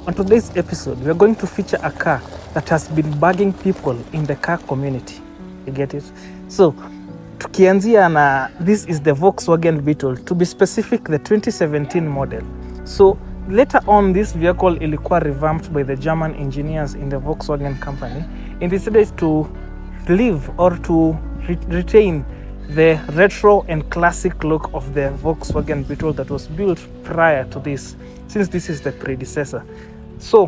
On today's episode, we are going to feature a car that has been bugging people in the car community. You get it? So, tukianzia na this is the Volkswagen Beetle, to be specific, the 2017 model. So, later on, this vehicle ilikuwa revamped by the German engineers in the Volkswagen company, and decided to live or to retain the retro and classic look of the Volkswagen Beetle that was built prior to this, since this is the predecessor. So,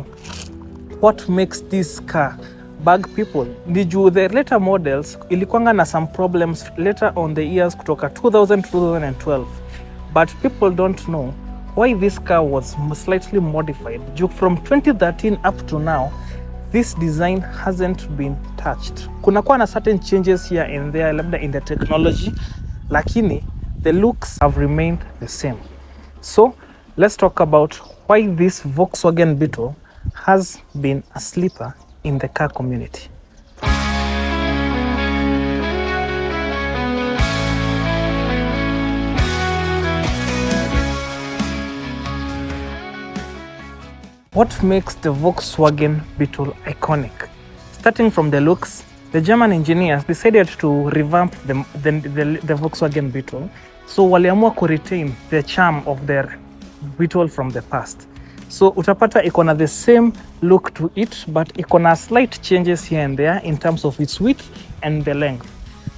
what makes this car bug people? Did the later models ilikuanga na some problems later on the years kutoka 2000 to 2012, but people don't know why this car was slightly modified. From 2013 up to now, this design hasn't been touched. Kunakuwa na certain changes here and there, labda in the technology, lakini the looks have remained the same. So let's talk about why this Volkswagen Beetle has been a sleeper in the car community. What makes the Volkswagen Beetle iconic? Starting from the looks, the German engineers decided to revamp the Volkswagen Beetle. So waliamua ku retain the charm of their Beetle from the past. So utapata ikona the same look to it, but ikona slight changes here and there in terms of its width and the length.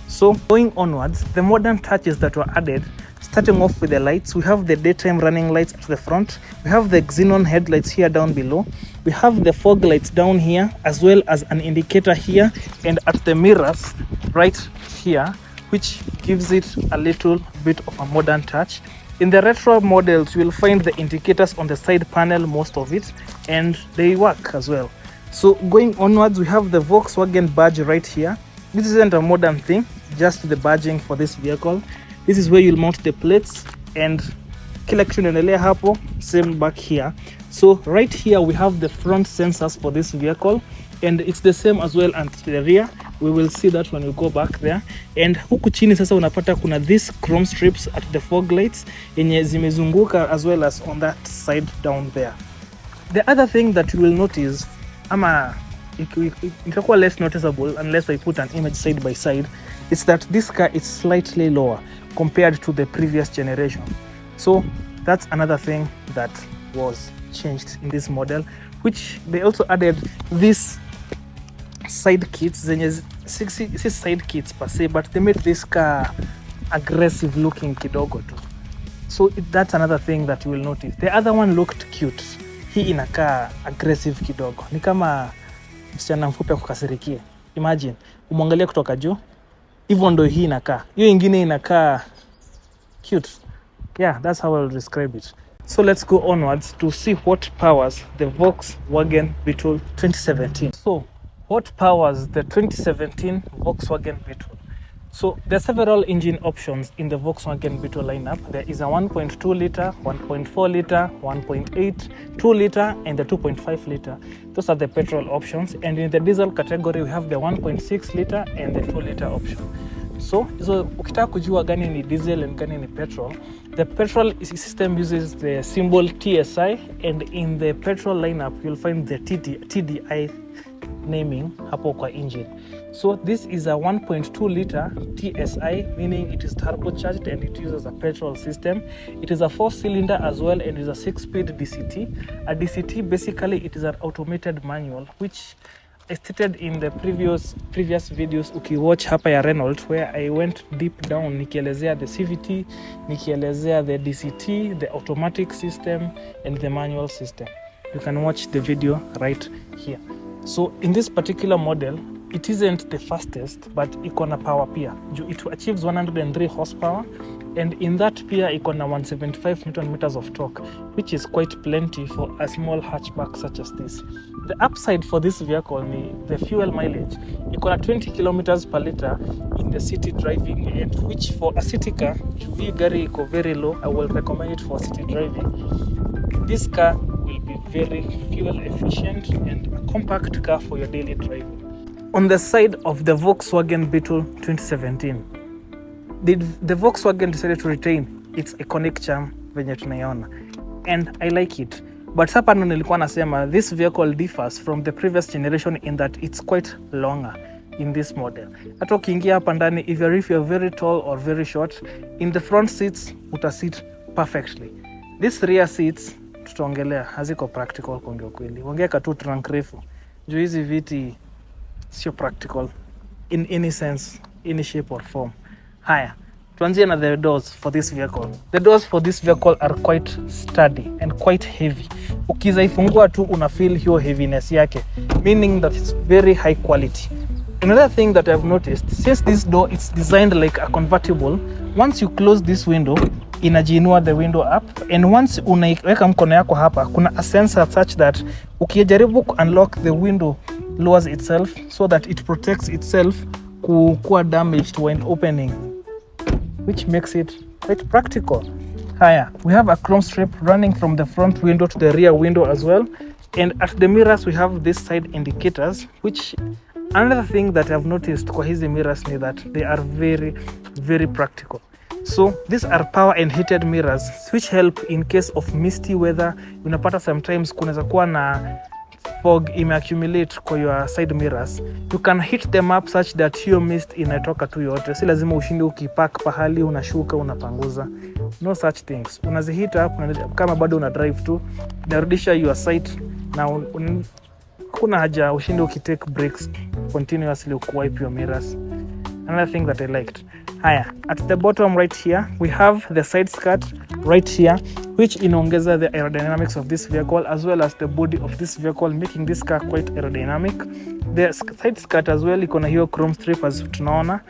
So going onwards, the modern touches that were added, starting off with the lights, we have the daytime running lights at the front, we have the xenon headlights here down below, we have the fog lights down here, as well as an indicator here, and at the mirrors right here, which gives it a little bit of a modern touch. In the retro models, you will find the indicators on the side panel, most of it, and they work as well. So going onwards, we have the Volkswagen badge right here. This isn't a modern thing, just the badging for this vehicle. This is where you'll mount the plates, and kila kitu inaendelea hapo, same back here. So right here we have the front sensors for this vehicle, and it's the same as well at the rear. We will see that when we go back there. And huku chini sasa unapata kuna these chrome strips at the fog lights yenye zimezunguka, as well as on that side down there. The other thing that you will notice, ama itakuwa less noticeable unless I put an image side by side, is that this car is slightly lower compared to the previous generation. So that's another thing that was changed in this model, which they also added these side kits, zenye si side kits per se, but they made this car aggressive looking kidogo tu. So that's another thing that you will notice. The other one looked cute. Hii inakaa aggressive kidogo. Ni kama msichana mfupi kukasirikia. Imagine, umwangalia kutoka juu, hivyo ndo hii inakaa. Hiyo ingine inakaa cute. Yeah, that's how I'll describe it. So let's go onwards to see what powers the Volkswagen Beetle 2017. So what powers the 2017 Volkswagen Beetle? So there are several engine options in the Volkswagen Beetle lineup. There is a 1.2 liter, 1.4 liter, 1.8, 2 liter, and the 2.5 liter. Those are the petrol options. And in the diesel category, we have the 1.6 liter and the 2 liter option. So ukitaka kujua gani ni diesel and gani ni petrol, the petrol system uses the symbol TSI, and in the petrol lineup, you'll find the TDI naming hapo kwa engine. So this is a 1.2 liter TSI, meaning it is turbocharged and it uses a petrol system. It is a 4-cylinder as well, and is a 6-speed DCT. A DCT, basically, it is an automated manual, which I stated in the previous videos ukiwatch hapa ya Renault, where I went deep down nikielezea the CVT, nikielezea the DCT, the automatic system, and the manual system. You can watch the video right here. So in this particular model, it isn't the fastest, but ikona power pia. It achieves 103 horsepower, and in that pia ikona 175 Newton meters of torque, which is quite plenty for a small hatchback such as this. The upside for this vehicle ni the fuel mileage. Ikona 20 kilometers per liter in the city driving, and which for a city car, hii gari iko very low. I will recommend it for city driving. This car will be very fuel efficient and a compact car for your daily driving. On the side of the Volkswagen Beetle 2017, the Volkswagen decided to retain its iconic charm venye tunaiona, and I like it. But hapa ndo nilikuwa nasema this vehicle differs from the previous generation in that it's quite longer in this model. Hata ukiingia hapa ndani, if you're very tall or very short, in the front seats utasit perfectly. This rear seats tutaongelea haziko practical kuongea kweli. Ongea tu trunk refu. Juu hizi viti sio practical in any sense, any shape or form. Haya, tuanzie na the doors for this vehicle. The doors for this vehicle are quite sturdy and quite heavy. Ukizaifungua tu una feel hiyo heaviness yake, meaning that it's very high quality. Another thing that I've noticed, since this door is designed like a convertible, once you close this window, inajiinua the window up, and once unaiweka mkono yako hapa, kuna a sensor such that ukijaribu ku unlock the window lowers itself so that it protects itself kuwa damaged when opening, which makes it quite practical. Haya, we have a chrome strip running from the front window to the rear window as well, and at the mirrors we have this side indicators, which another thing that I've noticed kwa hizi mirrors ni that they are very, very practical. So these are power and heated mirrors which help in case of misty weather. Unapata sometimes kunaweza kuwa na fog imeaccumulate kwa your side mirrors. You can heat them up such that hiyo mist inatoka tu yote. Si lazima ushinde ukipark pahali unashuka unapanguza. No such things. Unaziheat up kama bado una drive tu, inarudisha your sight na kuna haja ushinde ukitake breaks continuously wipe your mirrors. Another thing that I liked. Haya, at the bottom right here, we have the side skirt right here, which inaongeza the aerodynamics of this vehicle as well as the body of this vehicle, making this car quite aerodynamic. The side skirt as well iko na hiyo chrome strip as tunaona.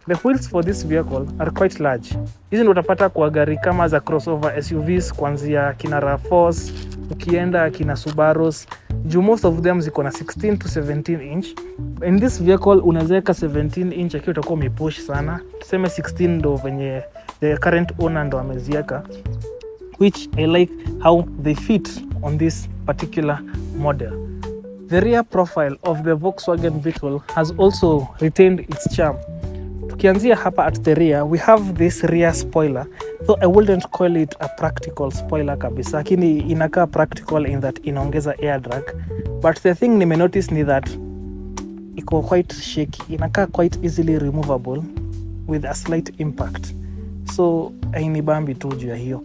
The wheels for this vehicle are quite large. Hizi ndio utapata kwa gari kama za crossover SUVs kuanzia kina RAV4s, ukienda kina Subarus. Most of them ziko na 16 to 17 inch. In this vehicle unaweka 17 inch akiwa utakuwa umepush sana. Tuseme 16 ndo venye the current owner ndo amezieka, which I like how they fit on this particular model. The rear profile of the Volkswagen Beetle has also retained its charm. Tukianzia hapa at the rear, we have this rear spoiler. So I wouldn't call it a practical spoiler kabisa, lakini inakaa practical in that inaongeza air drag. But the thing nimenotice ni that iko quite shaky. Inakaa quite easily removable with a slight impact. So hainibambi tu juu ya hiyo.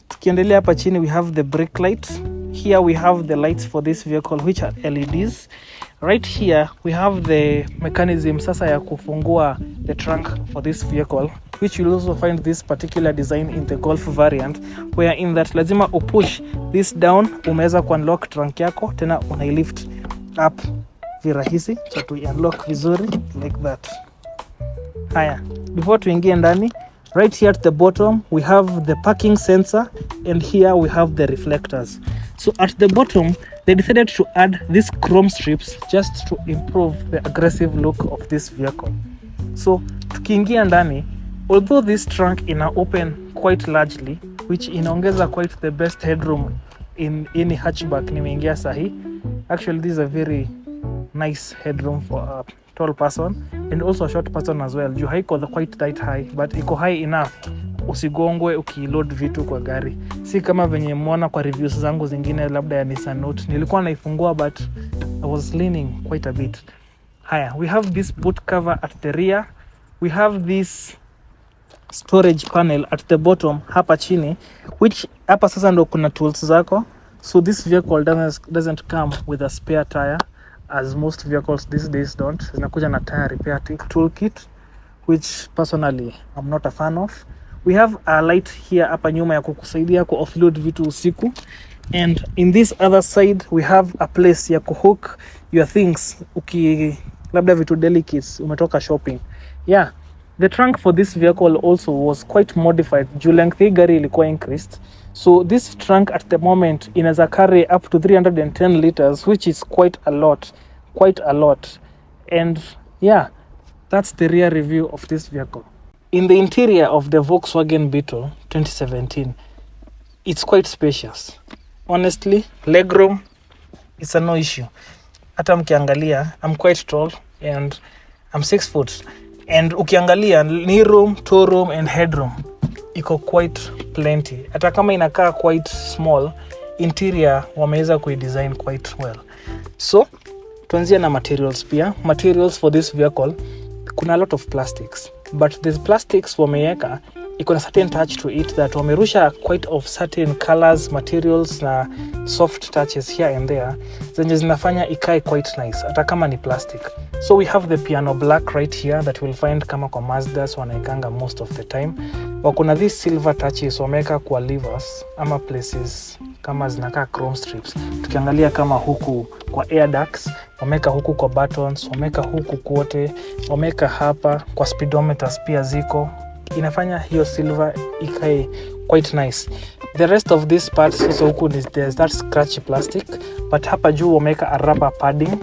Tukiendelea hapa chini, we have the brake light. Here we have the lights for this vehicle which are LEDs. Right here we have the mechanism sasa ya kufungua the trunk for this vehicle, which you'll also find this particular design in the Golf variant, where in that lazima upush this down, umeweza ku unlock trunk yako, tena unailift up virahisi so to unlock vizuri like that. Haya, before tuingie ndani, right here at the bottom we have the parking sensor, and here we have the reflectors. So at the bottom they decided to add these chrome strips just to improve the aggressive look of this vehicle. So tukiingia ndani, although this trunk ina open quite largely, which inaongeza quite the best headroom in any hatchback nimeingia sahi. Actually this is a very nice headroom for a tall person and also a short person as well. Juu haiko quite that high, but iko high enough usigongwe ukiload vitu kwa gari. Si kama venye muona kwa reviews zangu zingine labda ya Nissan Note, nilikuwa naifungua but I was leaning quite a bit. Haya, we have this boot cover at the rear. We have this storage panel at the bottom hapa chini, which hapa sasa ndo kuna tools zako. So this vehicle doesn't come with a spare tire as most vehicles these days don't. Zinakuja na tire repair toolkit, which personally I'm not a fan of. We have a light here hapa nyuma ya kukusaidia ku offload vitu usiku, and in this other side we have a place ya kuhook your things labda vitu delicates umetoka shopping. Yeah, the trunk for this vehicle also was quite modified. Juu length hii gari ilikuwa increased, so this trunk at the moment inaweza carry up to 310 liters, which is quite a lot. And yeah, that's the rear review of this vehicle. In the interior of the Volkswagen Beetle 2017, it's quite spacious. Honestly, legroom is a no issue. Hata mkiangalia, I'm quite tall and I'm 6 foot. And ukiangalia knee room, toe room and headroom iko quite plenty. Hata kama inakaa quite small, interior wameweza kuidesign quite well. So tuanzie na materials pia. Materials for this vehicle, kuna a lot of plastics, but these plastics wameweka iko na certain touch to it that wamerusha quite of certain colors, materials na soft touches here and there zenye zinafanya ikae quite nice hata kama ni plastic. So we have the piano black right here that we'll find kama kwa Mazdas wanaikanga most of the time. Wakuna these silver touches wameka kwa levers ama places kama zinaka chrome strips. Tukiangalia kama huku kwa air ducts, wameka huku kwa buttons, wameka huku kwote, wameka hapa kwa speedometers pia ziko. Inafanya hiyo silver ikae quite nice. The rest of these parts so huku there's that scratchy plastic, but hapa juu wameka a rubber padding.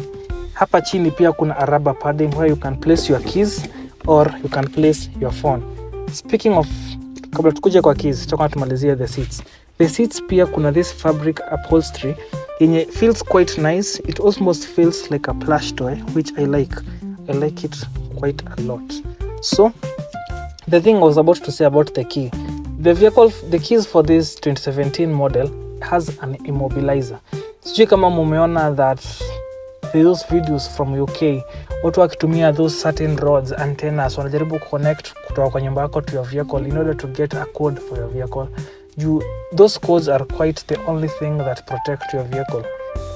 Hapa chini pia kuna a rubber padding where you can place your keys or you can place your phone. Speaking of, kabla tukuje kwa keys, tutakuwa tumalizia the seats. The seats pia kuna this fabric upholstery yenye feels quite nice. It almost feels like a plush toy, which I like. I like it quite a lot. So the thing I was about to say about the key, the keys for this 2017 model has an immobilizer. Sijui kama mumeona that those videos from UK watu wakitumia those certain rods, antennas, wanajaribu connect kutoka kwa nyumba yako to your vehicle in order to get a code for your vehicle. Those codes are quite the only thing that protect your vehicle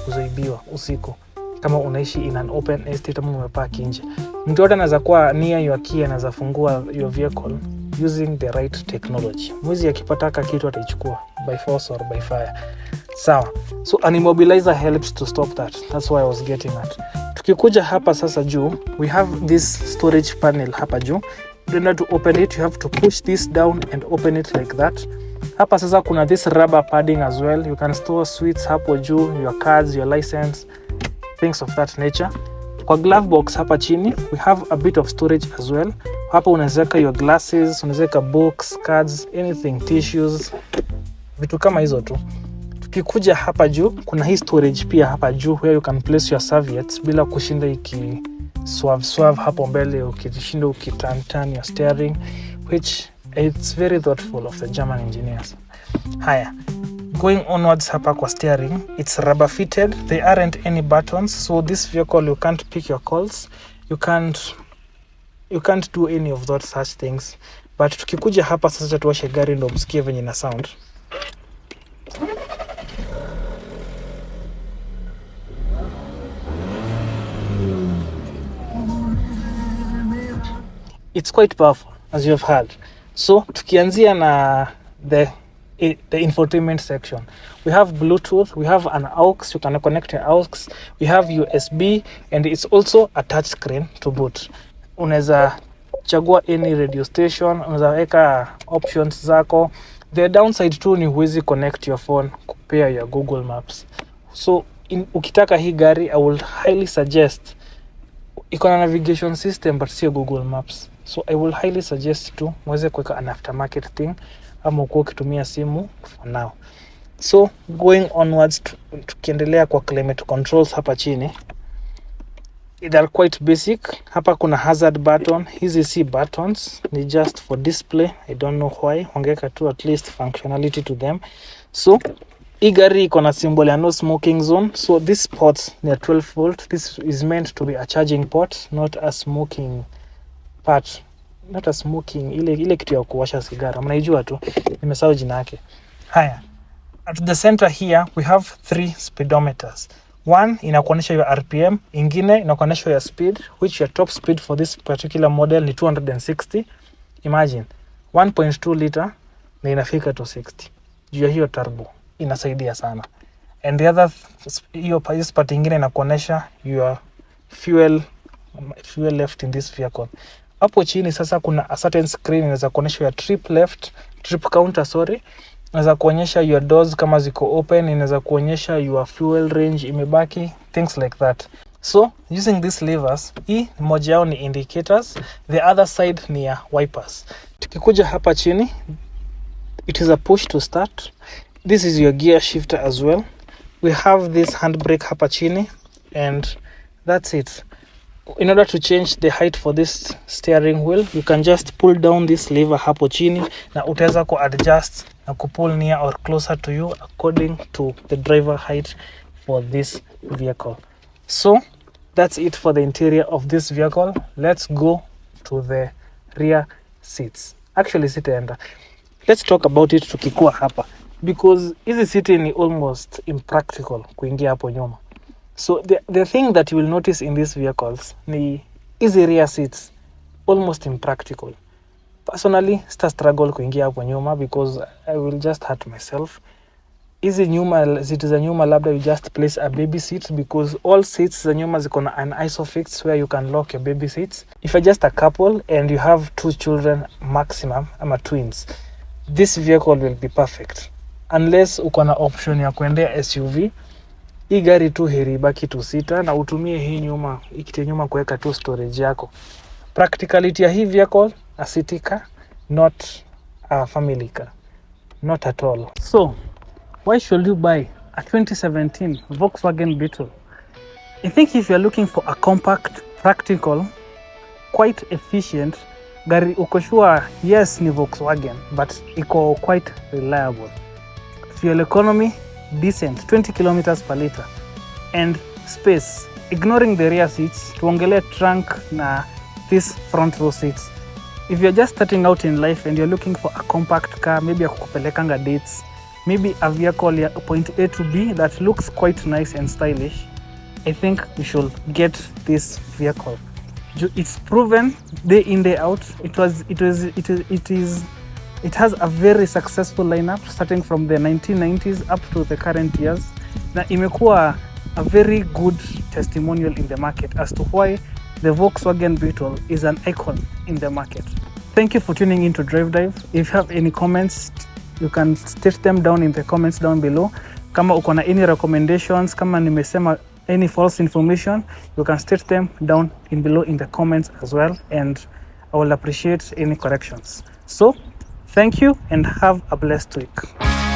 kuzuibiwa usiku kama unaishi in an open estate ama umepark nje. Mtu yote anaweza kuwa near your key, anaweza fungua your vehicle using the right technology. Mwizi akipata kitu ataichukua by force or by fire. Sawa. So an immobilizer helps to stop that. That's why I was getting at. Tukikuja hapa sasa juu, we have this storage panel hapa juu. In order to open it, you have to push this down and open it like that. Hapa sasa kuna this rubber padding as well. You can store sweets hapo juu, your cards, your license, things of that nature. Kwa glove box hapa chini, we have a bit of storage as well. Hapa unaweka your glasses, unaweka books, cards, anything, tissues, vitu kama hizo tu. Tukikuja hapa juu, kuna hii storage pia hapa juu where you can place your serviettes bila kushinda iki swerve hapo mbele, ukishinda ukiturn your steering, which it's very thoughtful of the German engineers. Haya, going onwards hapa kwa steering, it's rubber fitted. There aren't any buttons, so this vehicle you can't pick your calls, you can't do any of those such things. But tukikuja hapa sasa tuwashe gari ndo msikie venye na sound. It's quite powerful as you have heard. So tukianzia na the infotainment section, we have Bluetooth, we have an aux, you can connect your aux, we have USB, and it's also a touch screen to boot. Unaweza chagua any radio station, unaweza weka options zako. The downside too ni huwezi connect your phone kupea your Google Maps. So ukitaka hii gari, I will highly suggest, iko na navigation system but sio Google Maps. So I will highly suggest to mweze kuweka an aftermarket thing ama uko ukitumia simu for now. So going onwards, tukiendelea kwa climate controls hapa chini, they are quite basic. Hapa kuna hazard button. Hizi si buttons, ni just for display. I don't know why. Wangeka tu at least functionality to them. So hii gari iko na symbol ya no smoking zone. So this port ni 12 volt. This is meant to be a charging port, not a smoking part. Not a smoking, ile kitu ya kuwasha sigara. Mnaijua tu, nimesahau jina yake. Haya. At the center here, we have 3 speedometers. One inakuonyesha your RPM, ingine inakuonyesha your speed, which your top speed for this particular model ni 260. Imagine, 1.2 liter na inafika to 60. Juu ya hiyo turbo, inasaidia sana. And the other, hiyo part ingine inakuonyesha your fuel left in this vehicle. Hapo chini sasa kuna a certain screen inaweza kuonyesha your trip counter, inaweza kuonyesha your doors kama ziko open, inaweza kuonyesha your fuel range imebaki, things like that. So using these levers, hii moja yao ni indicators, the other side ni ya wipers. Tukikuja hapa chini, it is a push to start. This is your gear shifter as well. We have this handbrake hapa chini, and that's it. in order to change the height for this steering wheel, you can just pull down this lever hapo chini na utaweza ku adjust na ku pull near or closer to you according to the driver height for this vehicle. So that's it for the interior of this vehicle. Let's go to the rear seats. Actually sitaenda, let's talk about it tukikuwa hapa, because hizi siti ni almost impractical kuingia hapo nyuma. So the thing that you will notice in these vehicles ni hizi rear seats almost impractical. Personally sita struggle kuingia hapo nyuma because I will just hurt myself. Hizi nyuma, seats za nyuma labda you just place a baby seat, because all seats za nyuma ziko na an isofix where you can lock your baby seats. If you're just a couple and you have 2 children maximum ama twins, this vehicle will be perfect. Unless uko na option ya kuendea SUV, hii gari tu heri ibaki 2-seater na utumie hii nyuma, ikite nyuma kuweka tu storage yako. Practicality ya hii vehicle, a city car, not a family car. Not at all. So why should you buy a 2017 Volkswagen Beetle? I think if you're looking for a compact, practical, quite efficient gari, uko sure yes ni Volkswagen, but iko quite reliable. Fuel economy decent, 20 kilometers per liter, and space, ignoring the rear seats, tuongele trunk na this front row seats. If you're just starting out in life and you're looking for a compact car, maybe ya kukupelekanga dates, maybe a vehicle ya point A to B that looks quite nice and stylish, I think you should get this vehicle. It's proven day in day out. It has a very successful lineup starting from the 1990s up to the current years. Na imekuwa a very good testimonial in the market as to why the Volkswagen Beetle is an icon in the market. Thank you for tuning in to Drive Dive. If you have any comments, you can state them down in the comments down below. Kama uko na any recommendations, kama nimesema any false information, you can state them down in below in the comments as well, and I will appreciate any corrections. So thank you and have a blessed week.